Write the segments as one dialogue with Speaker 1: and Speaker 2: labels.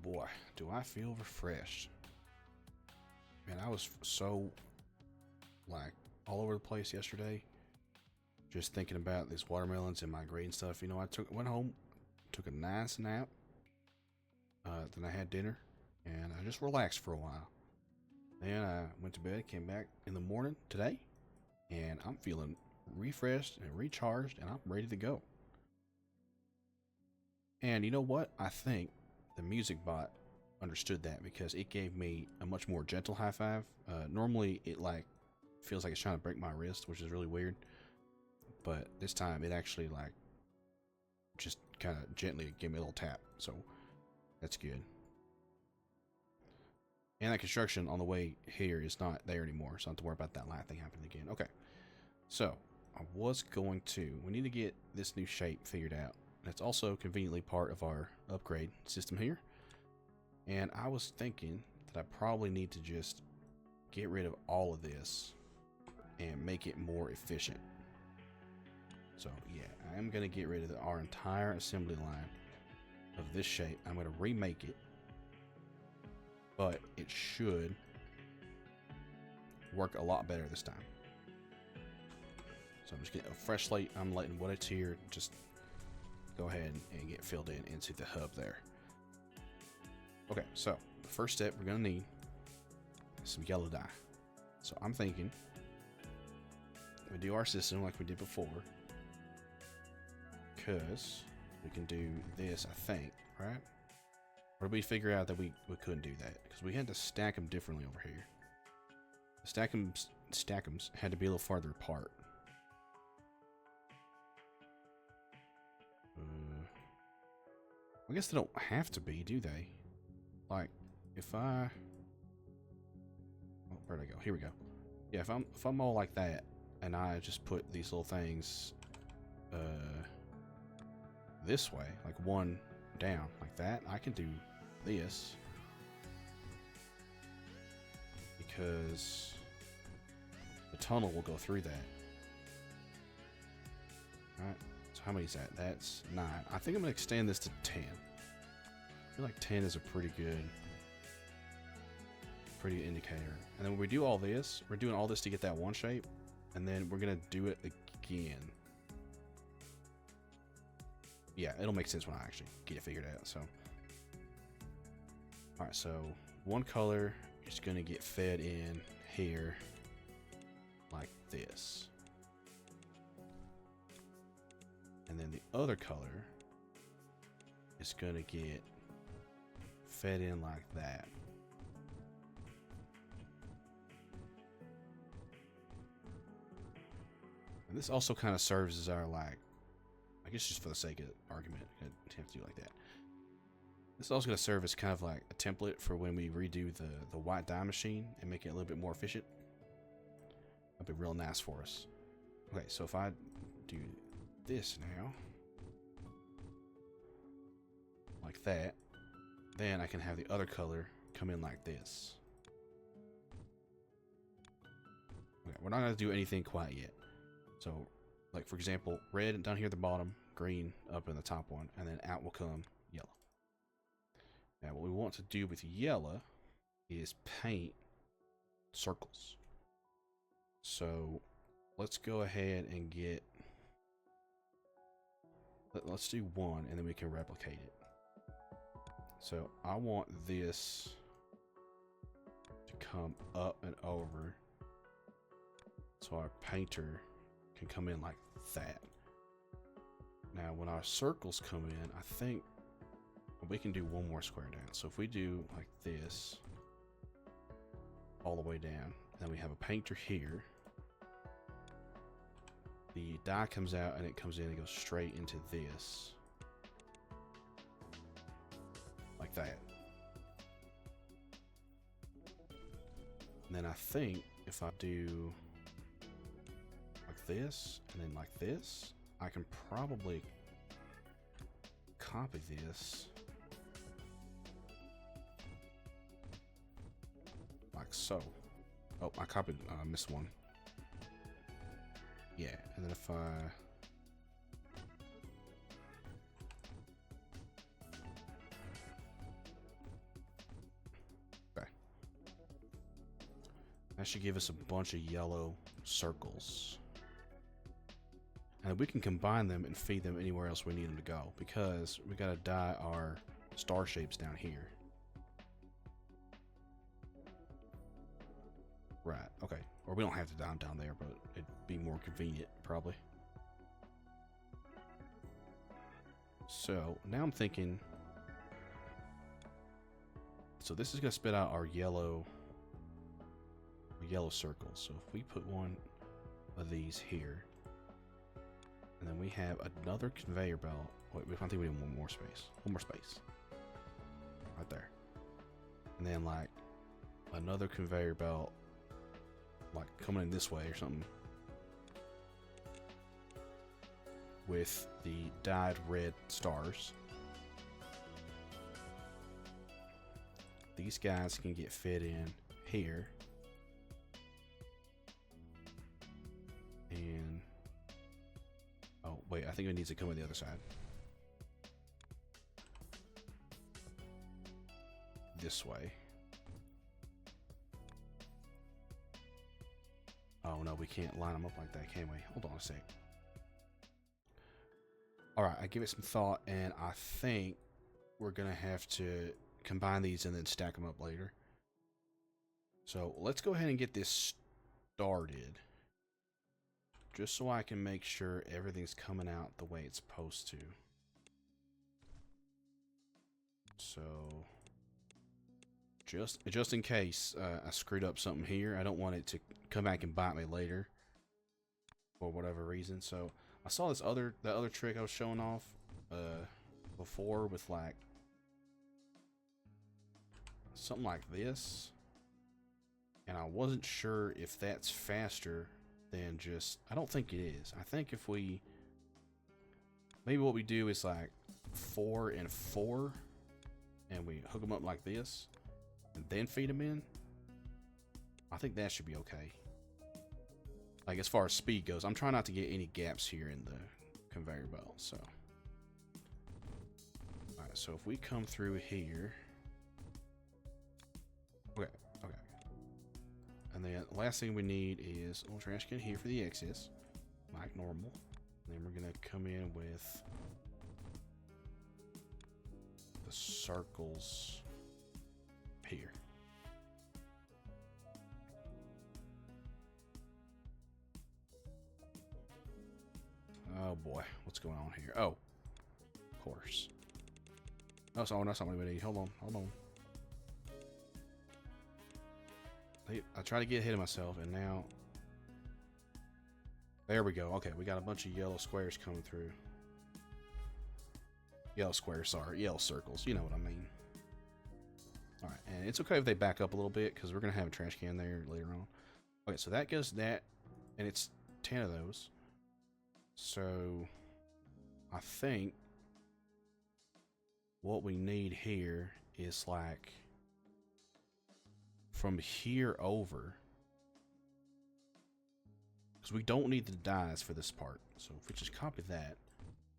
Speaker 1: boy, do I feel refreshed. Man, I was so, like, all over the place yesterday. Just thinking about these watermelons and my grade stuff. You know, went home, took a nice nap. Then I had dinner, and I just relaxed for a while. Then I went to bed, came back in the morning today, and I'm feeling refreshed and recharged, and I'm ready to go. And you know what? I think the music bot understood that because it gave me a much more gentle high five. Normally, it like feels like it's trying to break my wrist, which is really weird. But this time, it actually like just kind of gently gave me a little tap. So that's good. And that construction on the way here is not there anymore, so I don't have to worry about that light thing happening again. Okay, so I was going to... We need to get this new shape figured out. That's also conveniently part of our upgrade system here. And I was thinking that I probably need to just get rid of all of this and make it more efficient. So yeah, I am going to get rid of our entire assembly line of this shape. I'm going to remake it, but it should work a lot better this time. So I'm just getting a fresh slate. I'm letting what it's here just go ahead and get filled in into the hub there. Okay, so the first step we're going to need is some yellow dye. So I'm thinking we do our system like we did before, because we can do this, I think, right? Or did we figure out that we couldn't do that? Because we had to stack them differently over here. The stack'ems had to be a little farther apart. I guess they don't have to be, do they? Like, if I... Oh, where'd I go? Here we go. Yeah, if I'm all like that, and I just put these little things this way, like one down, like that, I can do this. Because the tunnel will go through that. Alright, so how many is that? That's 9. I think I'm going to extend this to 10. I feel like 10 is a pretty good indicator. And then when we do all this, we're doing all this to get that one shape, and then we're going to do it again. Yeah, it'll make sense when I actually get it figured out. So, alright, so one color is going to get fed in here like this. And then the other color is going to get fed in like that. And this also kind of serves as our, like, I guess just for the sake of argument, I have to do it like that. This is also going to serve as kind of like a template for when we redo the white dye machine and make it a little bit more efficient. That'd be real nice for us. Okay, so if I do this now, like that, then I can have the other color come in like this. Okay, we're not going to do anything quite yet. So, like for example, red down here at the bottom, green up in the top one, and then out will come yellow. Now what we want to do with yellow is paint circles. So let's go ahead and get, let's do one and then we can replicate it. So I want this to come up and over so our painter can come in like that. Now when our circles come in, I think we can do one more square down. So if we do like this all the way down, then we have a painter here, the die comes out and it comes in and goes straight into this like that. And then I think if I do like this and then like this, I can probably copy this like so. Oh, I copied, missed one. Yeah, and then if I That should give us a bunch of yellow circles. And we can combine them and feed them anywhere else we need them to go, because we gotta dye our star shapes down here. Right, okay. Or we don't have to dye them down there, but it'd be more convenient, probably. So, now I'm thinking... So this is gonna spit out our yellow circles. So if we put one of these here, and then we have another conveyor belt. Wait, I think we need one more space. One more space. Right there. And then like another conveyor belt, like coming in this way or something, with the dyed red stars. These guys can get fit in here. And oh wait, I think it needs to come on the other side. This way. Oh no, we can't line them up like that, can we? Hold on a sec. Alright, I give it some thought, and I think we're gonna have to combine these and then stack them up later. So let's go ahead and get this started, just so I can make sure everything's coming out the way it's supposed to. So just in case I screwed up something here, I don't want it to come back and bite me later for whatever reason. So I saw the other trick I was showing off before with like something like this, and I wasn't sure if that's faster than just, I don't think it is. I think if we, maybe what we do is like 4 and 4, and we hook them up like this and then feed them in. I think that should be okay. Like as far as speed goes, I'm trying not to get any gaps here in the conveyor belt. So alright, so if we come through here, okay. And then the last thing we need is a little trash can here for the excess, like normal. And then we're gonna come in with the circles here. Oh boy, what's going on here? Oh, of course. Oh, so that's not what we need. Hold on. I try to get ahead of myself, and now there we go. Okay, we got a bunch of yellow squares coming through. Yellow squares, sorry, yellow circles. You know what I mean. All right, and it's okay if they back up a little bit because we're gonna have a trash can there later on. Okay, so that goes that, and it's 10 of those. So I think what we need here is like from here over, because we don't need the dies for this part. So if we just copy that.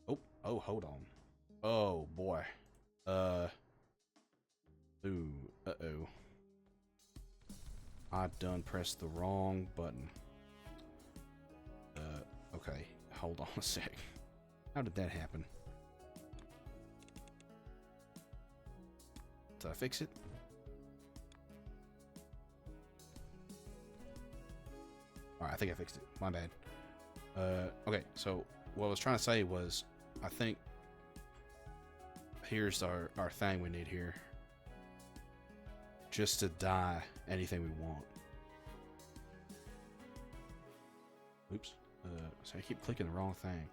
Speaker 1: Oh, hold on. Oh boy. Ooh, uh-oh. I done pressed the wrong button. Okay, hold on a sec. How did that happen? Did I fix it? Alright, I think I fixed it. My bad. Okay, so what I was trying to say was, I think here's our thing we need here. Just to dye anything we want. Oops. So I keep clicking the wrong thing.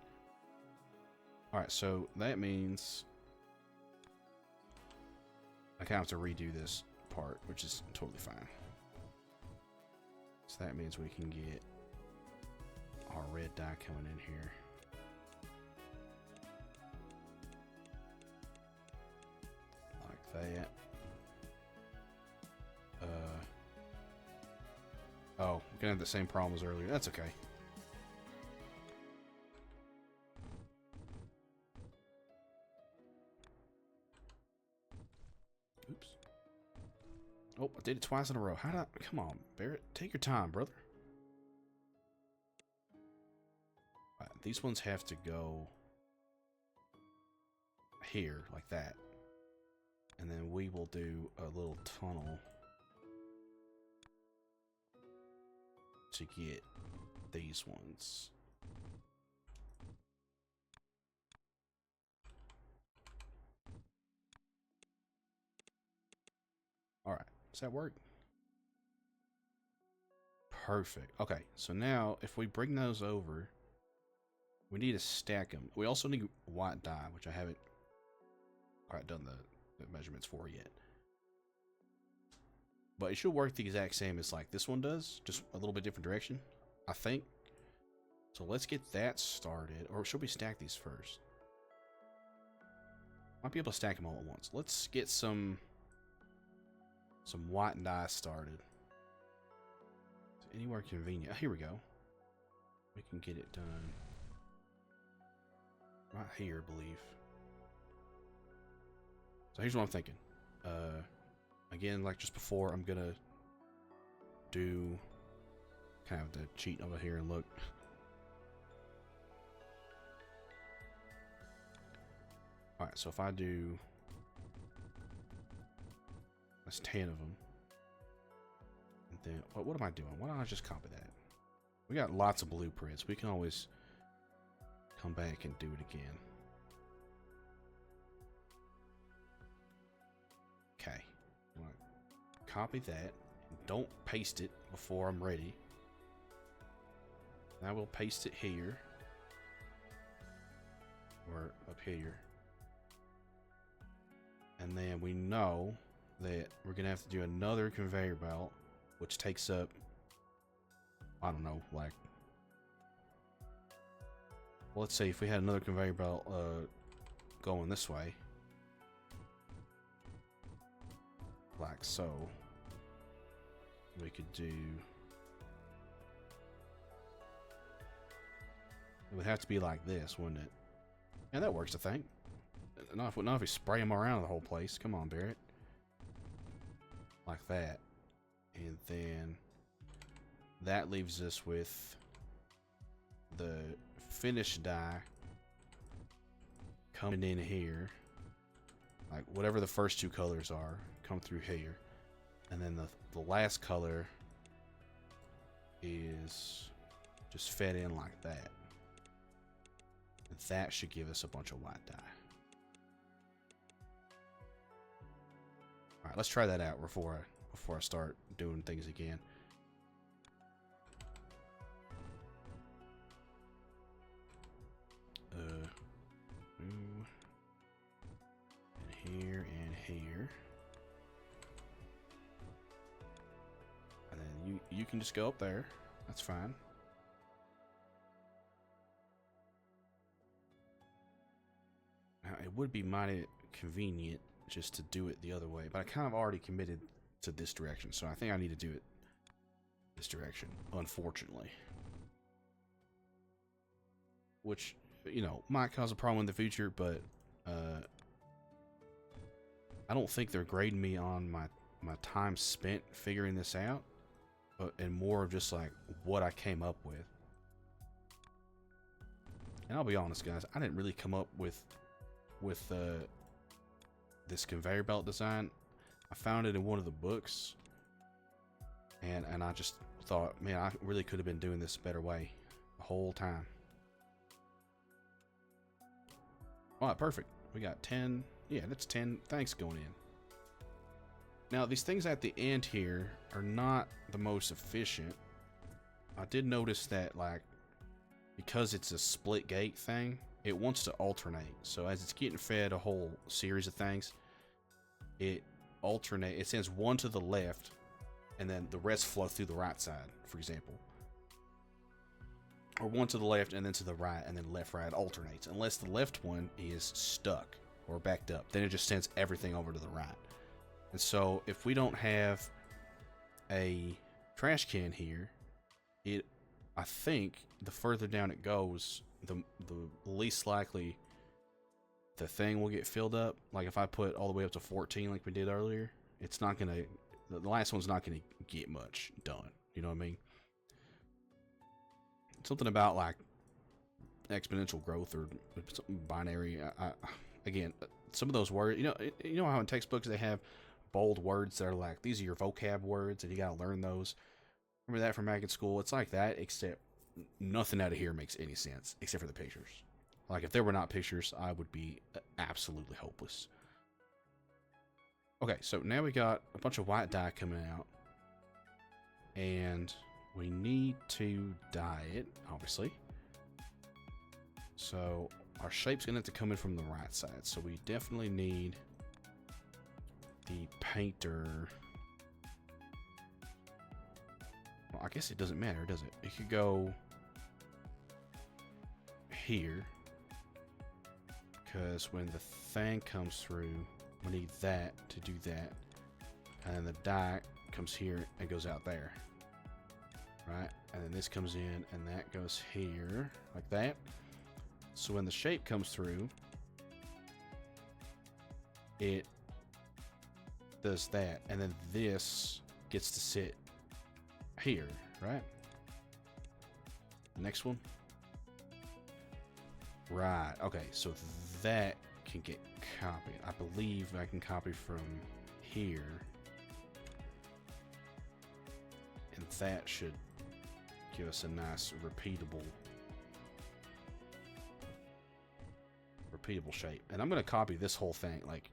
Speaker 1: Alright, so that means I kind of have to redo this part, which is totally fine. So that means we can get our red dye coming in here. Like that. Oh, we're gonna have the same problem as earlier. That's okay. Oops. Oh, I did it twice in a row. How did I... Come on, Barrett. Take your time, brother. Right, these ones have to go here, like that. And then we will do a little tunnel to get these ones. Alright, does that work? Perfect. Okay, so now if we bring those over, we need to stack them. We also need white dye, which I haven't quite done the measurements for yet. But it should work the exact same as like this one does, just a little bit different direction, I think. So let's get that started. Or should we stack these first? Might be able to stack them all at once. Let's get some white dye started. Anywhere convenient. Here we go. We can get it done right here, I believe. So here's what I'm thinking. Again, like just before, I'm gonna do kind of the cheat over here and look. Alright, so if I do... That's 10 of them. And then, what am I doing? Why don't I just copy that? We got lots of blueprints. We can always come back and do it again. Okay. Copy that. Don't paste it before I'm ready. Now we'll paste it here. Or up here. And then we know that we're going to have to do another conveyor belt, which takes up, I don't know, like, well, let's say if we had another conveyor belt going this way, like so, we could do, it would have to be like this, wouldn't it? And that works, I think. Not if we spray them around the whole place. Come on, Barrett. Like that. And then that leaves us with the finished dye coming in here. Like whatever the first two colors are, come through here. And then the last color is just fed in like that. That should give us a bunch of white dye. All right, let's try that out before I start doing things again. Here and here, and then you can just go up there. That's fine. Now, it would be mighty convenient just to do it the other way, but I kind of already committed to this direction, so I think I need to do it this direction, unfortunately. Which, you know, might cause a problem in the future, but I don't think they're grading me on my time spent figuring this out, and more of just like what I came up with. And I'll be honest, guys, I didn't really come up with this conveyor belt design. I found it in one of the books, and I just thought, man, I really could have been doing this a better way the whole time. All right, perfect. We got 10. Yeah, that's 10 thanks going in. Now, these things at the end here are not the most efficient. I did notice that, like, because it's a split gate thing, it wants to alternate. So as it's getting fed a whole series of things, it alternates. It sends one to the left, and then the rest flow through the right side, for example. Or one to the left and then to the right, and then left, right alternates. Unless the left one is stuck or backed up, then it just sends everything over to the right. And so if we don't have a trash can here, I think the further down it goes, the least likely the thing will get filled up. Like if I put all the way up to 14 like we did earlier, it's not gonna the last one's not going to get much done. You know what I mean? Something about like exponential growth or binary. Again, some of those words, you know how in textbooks they have bold words that are like, these are your vocab words and you got to learn those. Remember that from back in school? It's like that, except nothing out of here makes any sense except for the pictures. Like if there were not pictures, I would be absolutely hopeless. Okay, so now we got a bunch of white dye coming out, and we need to dye it, obviously. So our shape's gonna have to come in from the right side, so we definitely need the painter. Well, I guess it doesn't matter, does it? It could go here, because when the thing comes through, we need that to do that, and then the dye comes here and goes out there, right? And then this comes in and that goes here like that. So when the shape comes through, it does that, and then this gets to sit here, right? The next one, right? Okay, so that can get copied. I believe I can copy from here, and that should give us a nice repeatable shape. And I'm going to copy this whole thing. Like,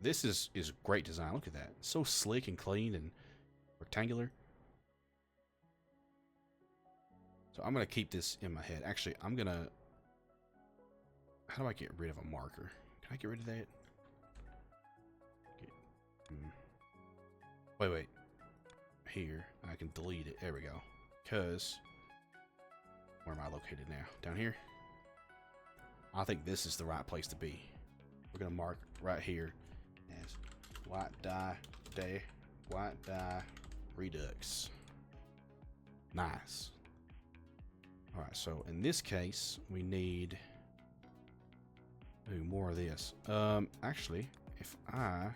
Speaker 1: this is great design. Look at that, so slick and clean and rectangular. So I'm going to keep this in my head. Actually, I'm going to, how do I get rid of a marker? Can I get rid of that? Wait. Here, I can delete it. There we go. Because, where am I located now? Down here? I think this is the right place to be. We're going to mark right here as white dye redux. Nice. Alright, so in this case, we need more of this. Actually, if I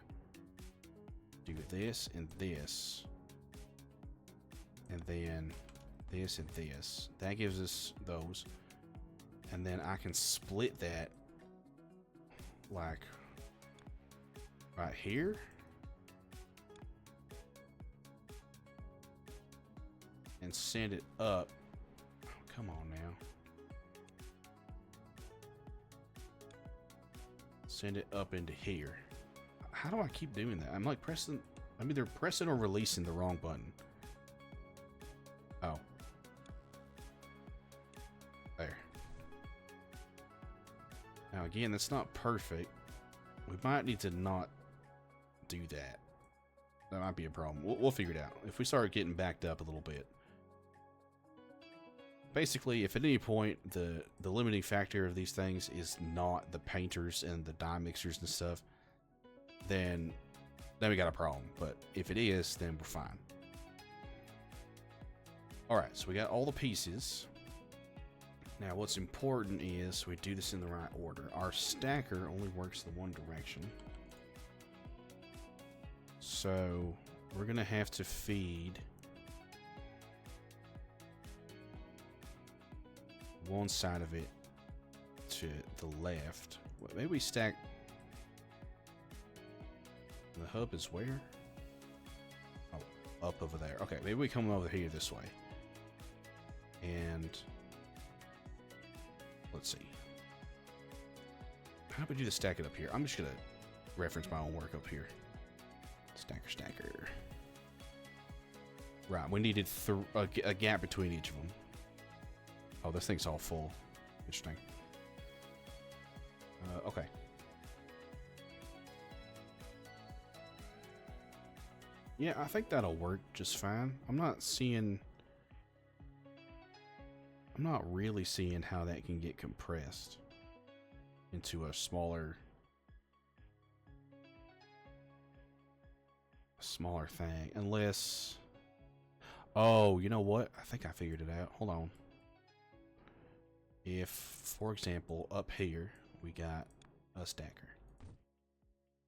Speaker 1: do this and this, and then this and this, that gives us those. And then I can split that like right here. And send it up. Oh, come on now. Send it up into here. How do I keep doing that? I'm like pressing, I'm either pressing or releasing the wrong button. Oh. There. Now again, that's not perfect. We might need to not do that. That might be a problem. We'll figure it out. If we start getting backed up a little bit. Basically, if at any point the limiting factor of these things is not the painters and the dye mixers and stuff, then we got a problem. But if it is, then we're fine. Alright, so we got all the pieces. Now what's important is we do this in the right order. Our stacker only works the one direction. So we're going to have to feed one side of it to the left. Maybe we stack. The hub is where? Oh, up over there. Okay, maybe we come over here this way. And let's see. How do we do to stack it up here? I'm just gonna reference my own work up here. Stacker. Right, we needed a gap between each of them. Oh, this thing's all full. Interesting. Okay. Yeah, I think that'll work just fine. I'm not really seeing how that can get compressed into a smaller thing. Unless... Oh, you know what? I think I figured it out. Hold on. If, for example, up here, we got a stacker.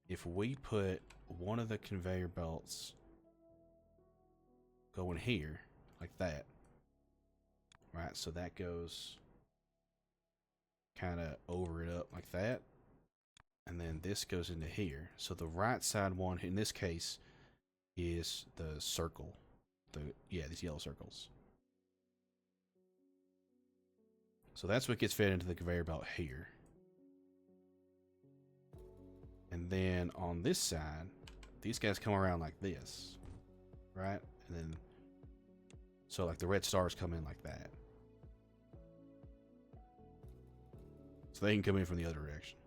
Speaker 1: if we put one of the conveyor belts going here, like that, right? So that goes kind of over it up like that. And then this goes into here. So the right side one, in this case, is the circle. These yellow circles. So that's what gets fed into the conveyor belt here. And then on this side, these guys come around like this, right? And then, so like the red stars come in like that. So they can come in from the other direction.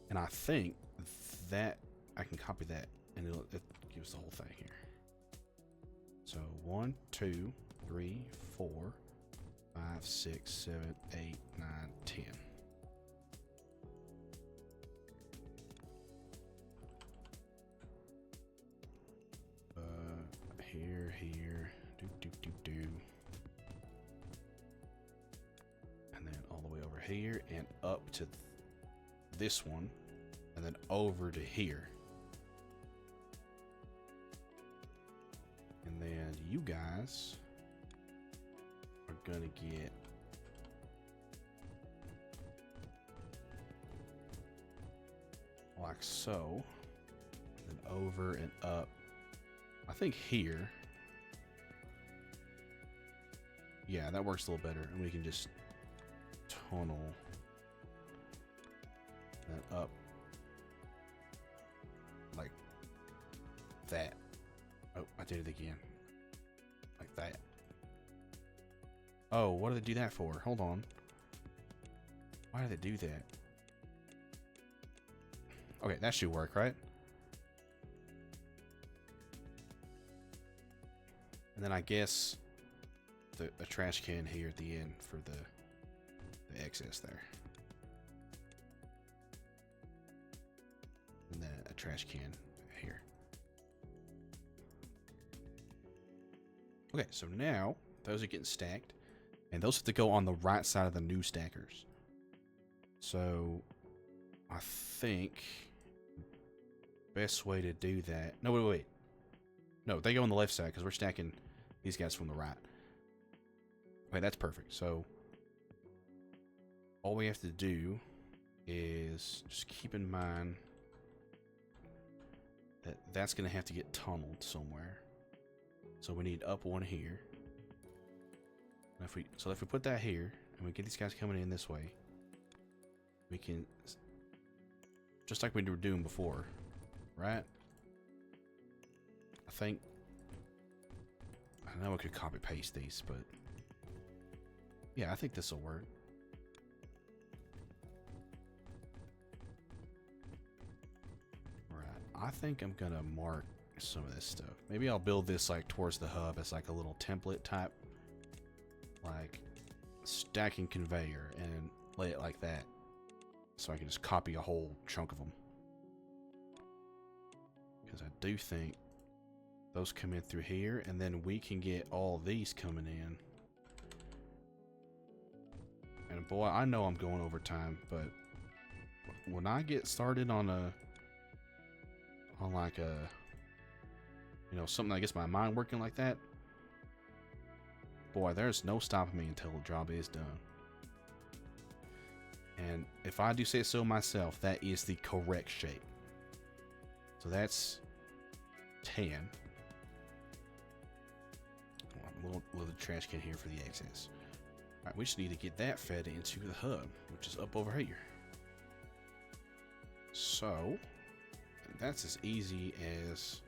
Speaker 1: And I think that I can copy that and it gives the whole thing here. So 1, 2, 3, 4, 5, 6, 7, 8, 9, 10. Here, do. And then all the way over here and up to this one, and then over to here. And then you guys are gonna get like so, and then over and up. I think here. Yeah, that works a little better, and we can just tunnel that up like that. Oh, I did it again. Like that. Oh, what do they do that for? Hold on. Why do they do that? Okay, that should work, right? And then I guess a trash can here at the end for the excess there. And then a trash can here. Okay, so now those are getting stacked. And those have to go on the right side of the new stackers. So I think best way to do that. No, wait. No, they go on the left side because we're stacking these guys from the right. Okay, that's perfect. So all we have to do is just keep in mind that that's going to have to get tunneled somewhere. So we need up one here. And if we put that here and we get these guys coming in this way, we can, just like we were doing before, right? I know I could copy paste these, but yeah, I think this will work. Right, I think I'm gonna mark some of this stuff. Maybe I'll build this like towards the hub as like a little template type, like stacking conveyor, and lay it like that, so I can just copy a whole chunk of them. Because I do think those come in through here, and then we can get all these coming in. And boy, I know I'm going over time, but when I get started on like a, you know, something that gets my mind working like that, boy, there's no stopping me until the job is done. And if I do say so myself, that is the correct shape. So that's 10. A little trash can here for the excess. Alright, we just need to get that fed into the hub, which is up over here. So, that's as easy as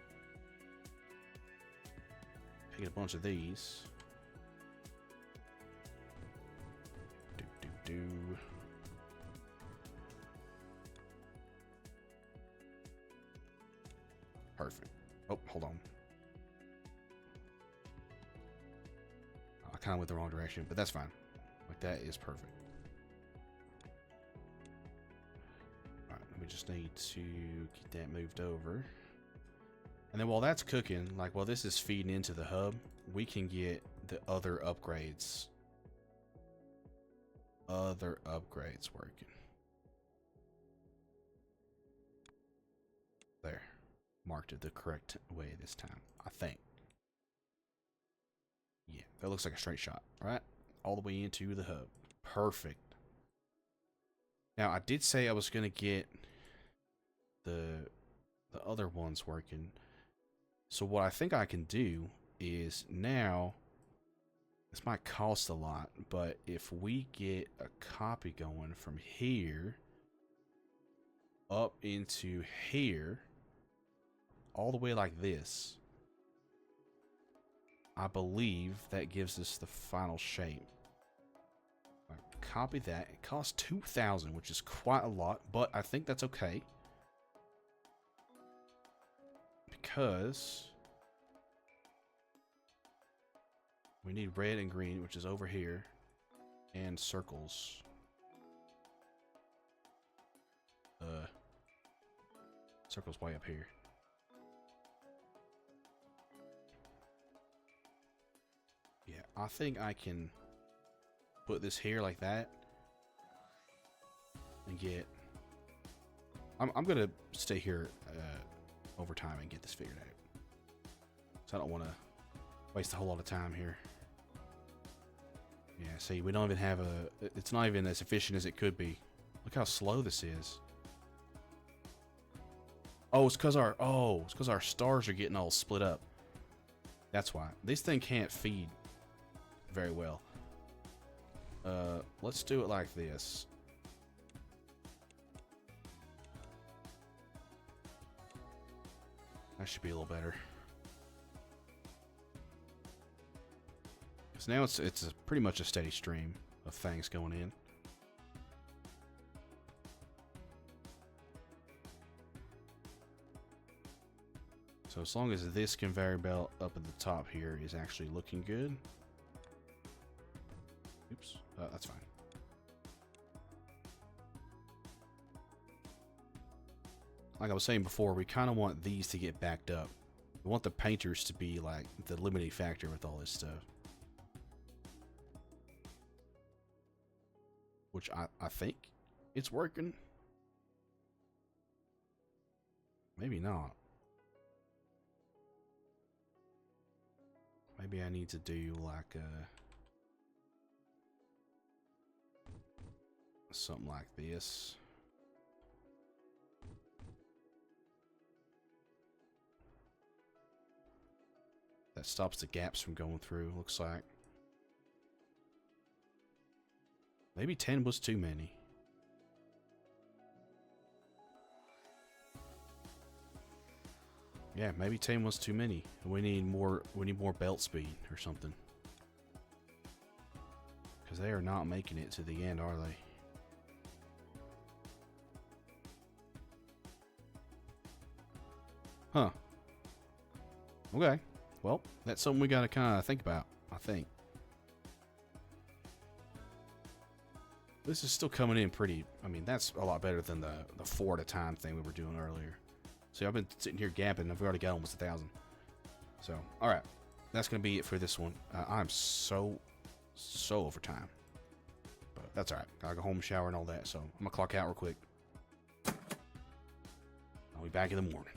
Speaker 1: taking a bunch of these. Do. Perfect. Oh, hold on. I kind of went the wrong direction, but that's fine. Like, that is perfect. Alright, we just need to get that moved over. And then while that's cooking, like while this is feeding into the hub, we can get the other upgrades. Working. marked it the correct way this time, I think. Yeah, that looks like a straight shot, right? All the way into the hub. Perfect. Now, I did say I was going to get the other ones working. So what I think I can do is now, this might cost a lot, but if we get a copy going from here up into here, all the way like this, I believe that gives us the final shape. Copy that. It costs 2,000, which is quite a lot, but I think that's okay. Because we need red and green, which is over here, and circles. Circles way up here. Yeah, I think I can put this here like that and get... I'm gonna stay here over time and get this figured out. So I don't want to waste a whole lot of time here. Yeah, see, we don't even have a... It's not even as efficient as it could be. Look how slow this is. Oh, it's because our stars are getting all split up. That's why. This thing can't feed very well. Let's do it like this. That should be a little better. Because now it's pretty much a steady stream of things going in. So as long as this conveyor belt up at the top here is actually looking good. Oops, that's fine. Like I was saying before, we kind of want these to get backed up. We want the painters to be like the limiting factor with all this stuff. Which I think it's working. Maybe not. Maybe I need to do like something like this. That stops the gaps from going through, looks like. Maybe 10 was too many. Yeah, maybe 10 was too many. We need more belt speed or something. Because they are not making it to the end, are they? Huh. Okay. Well, that's something we got to kind of think about, I think. This is still coming in pretty... I mean, that's a lot better than the 4 at a time thing we were doing earlier. See, I've been sitting here gapping. I've already got almost 1,000. So, alright. That's going to be it for this one. I'm so over time. But that's alright. Gotta go home, shower, and all that. So, I'm going to clock out real quick. I'll be back in the morning.